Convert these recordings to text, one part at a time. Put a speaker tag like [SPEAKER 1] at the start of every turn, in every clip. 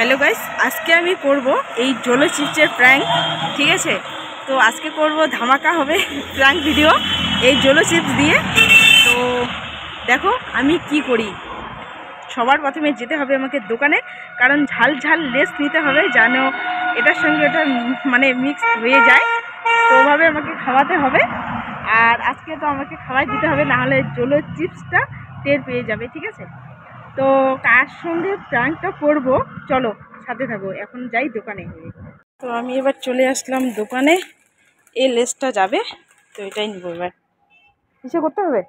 [SPEAKER 1] Hello guys, আজকে আমি করব এই জোলো চিপসের প্র্যাঙ্ক। ঠিক আছে, তো আজকে করব ধামাকা হবে প্র্যাঙ্ক ভিডিও এই জোলো চিপস দিয়ে। তো দেখো আমি কি করি। সবার প্রথমে যেতে হবে আমাকে দোকানে, কারণ ঝাল ঝাল লেস নিতে হবে, যেন এটার সঙ্গে এটা মানে মিক্স হয়ে যায়। তো ওভাবে আমাকে খাওয়াতে হবে, আর আজকে তো আমাকে খাওয়াই দিতে হবে, নাহলে জোলো চিপসটা টের পেয়ে যাবে। ঠিক আছে, তো কার সঙ্গে প্র্যাঙ্কটা করব চলো সাথে থাকো। এখন যাই দোকানে। তো আমি এবার চলে আসলাম দোকানে। এই লেসটা যাবে, তো এটাই নিব। এবার কিছু করতে হবে।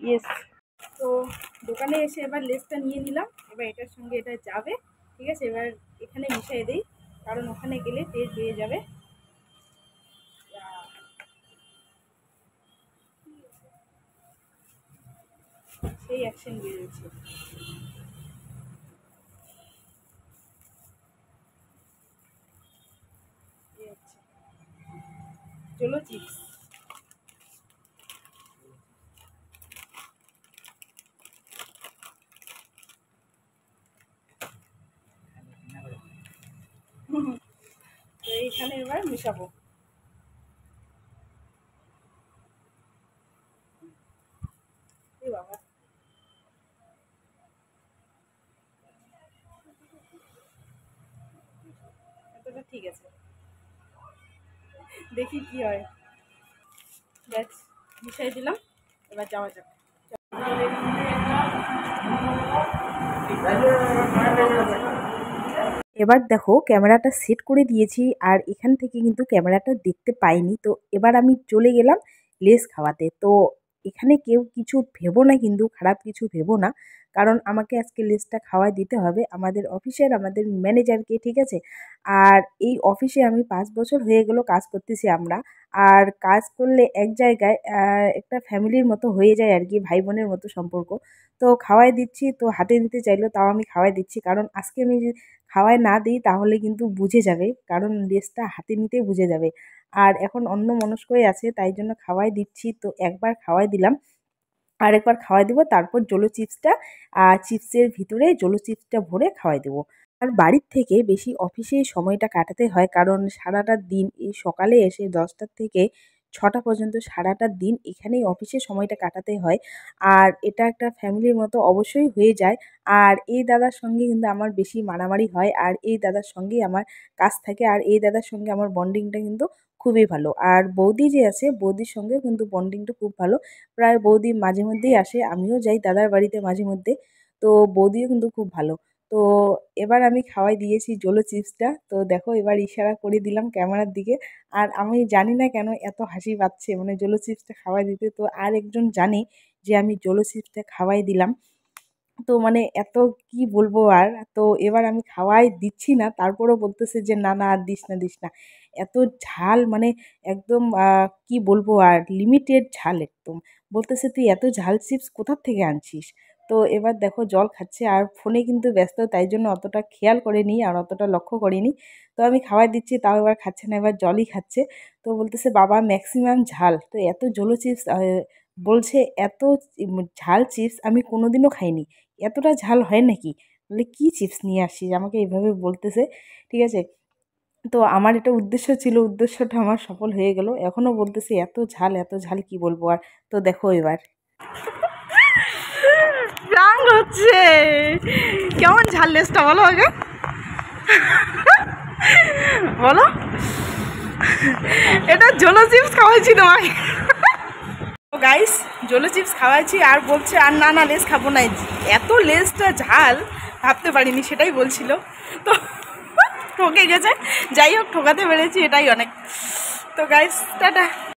[SPEAKER 1] ইয়েস, তো দোকানে এসে এবার লেসটা নিয়ে নিলাম। এবার এটার সঙ্গে এটা যাবে। ঠিক আছে, এবার এখানে মিশিয়ে দিই, কারণ ওখানে গেলে টের পেয়ে যাবে। সেই অ্যাকশন বেরিয়েছে। চলো চিপস। তো এইখানে এবার মিশাবো। বাবা, এতটা ঠিক আছে, দেখি কি হয়। ব্যাস মিশাই দিলাম, এবার যাওয়া যাক। এবার দেখো ক্যামেরাটা সেট করে দিয়েছি, আর এখান থেকে কিন্তু ক্যামেরাটা দেখতে পাইনি। তো এবার আমি চলে গেলাম লেস খাওয়াতে। তো এখানে কেউ কিছু ভেবো না, কিন্তু খারাপ কিছু ভেবো না, কারণ আমাকে আজকে লেসটা খাওয়াই দিতে হবে আমাদের অফিসের আমাদের ম্যানেজারকে। ঠিক আছে, আর এই অফিসে আমি 5 বছর হয়ে গেল কাজ করতেছি আমরা। আর কাজ করলে এক জায়গায় একটা ফ্যামিলির মতো হয়ে যায় আর কি, ভাই বোনের মতো সম্পর্ক। তো খাওয়াই দিচ্ছি, তো হাতে দিতে চাইলো, তাও আমি খাওয়াই দিচ্ছি, কারণ আজকে আমি খাওয়াই না দিই তাহলে কিন্তু বুঝে যাবে, কারণ লেসটা হাতে নিতেই বুঝে যাবে। আর এখন অন্য মনস্কই আছে, তাই জন্য খাওয়াই দিচ্ছি। তো একবার খাওয়াই দিলাম, আরেকবার খাওয়াই দেবো, তারপর জোলো চিপসটা চিপসের ভিতরে জোলো চিপসটা ভরে খাওয়াই দেবো। আর বাড়ির থেকে বেশি অফিসে সময়টা কাটাতে হয়, কারণ সারাটা দিন এই সকালে এসে 10টা থেকে 6টা পর্যন্ত সারাটা দিন এখানেই অফিসে সময়টা কাটাতে হয়। আর এটা একটা ফ্যামিলির মতো অবশ্যই হয়ে যায়। আর এই দাদার সঙ্গে কিন্তু আমার বেশি মারামারি হয়, আর এই দাদার সঙ্গেই আমার কাজ থাকে, আর এই দাদার সঙ্গে আমার বন্ডিংটা কিন্তু খুবই ভালো। আর বৌদি যে আছে, বৌদির সঙ্গেও কিন্তু বন্ডিংটা খুব ভালো। প্রায় বৌদি মাঝে মধ্যেই আসে, আমিও যাই দাদার বাড়িতে মাঝে মধ্যে। তো বৌদিও কিন্তু খুব ভালো। তো এবার আমি খাওয়াই দিয়েছি জোলো চিপসটা। তো দেখো এবার ইশারা করে দিলাম ক্যামেরার দিকে। আর আমি জানি না কেন এত হাসি পাচ্ছে, মানে জোলো চিপসটা খাওয়াই দিতে। তো আর একজন জানে যে আমি জোলো চিপসটা খাওয়াই দিলাম। তো মানে এত কি বলবো আর। তো এবার আমি খাওয়াই দিচ্ছি না, তারপরেও বলতেছে যে না না আর দিস না দিস না। এত ঝাল, মানে একদম কি বলবো আর, লিমিটেড ঝাল একদম। বলতেছে তুই এত ঝাল চিপস কোথার থেকে আনছিস। তো এবার দেখো জল খাচ্ছে, আর ফোনে কিন্তু ব্যস্ত, তাই জন্য অতটা খেয়াল করেনি আর অতটা লক্ষ্য করিনি। তো আমি খাওয়াই দিচ্ছি, তাও এবার খাচ্ছে না, এবার জলই খাচ্ছে। তো বলতেছে বাবা ম্যাক্সিমাম ঝাল। তো এত জলো চিপস বলছে এত ঝাল চিপস আমি কোনোদিনও খাইনি, এতটা ঝাল হয় নাকি, বলে কী চিপস নিয়ে আসছিস আমাকে এইভাবে বলতেছে। ঠিক আছে, তো আমার এটা উদ্দেশ্য ছিল, উদ্দেশ্যটা আমার সফল হয়ে গেল। এখনও বলতেছে এত ঝাল এত ঝাল, কি বলবো আর। তো দেখো এবার প্রাণ হচ্ছে। কেমন ঝাল লেসটা বলো আগে, বলো। এটা জোলো চিপস খাওয়াইছি তোমাকে। গাইস, জোলো চিপস খাওয়াইছি, আর বলছে আর না না লেস খাবো না। এত লেসটা ঝাল ভাবতে পারিনি, সেটাই বলছিল। তো ঠকে গেছে, যাই হোক ঠকাতে পেরেছি, এটাই অনেক। তো গাইস টাটা।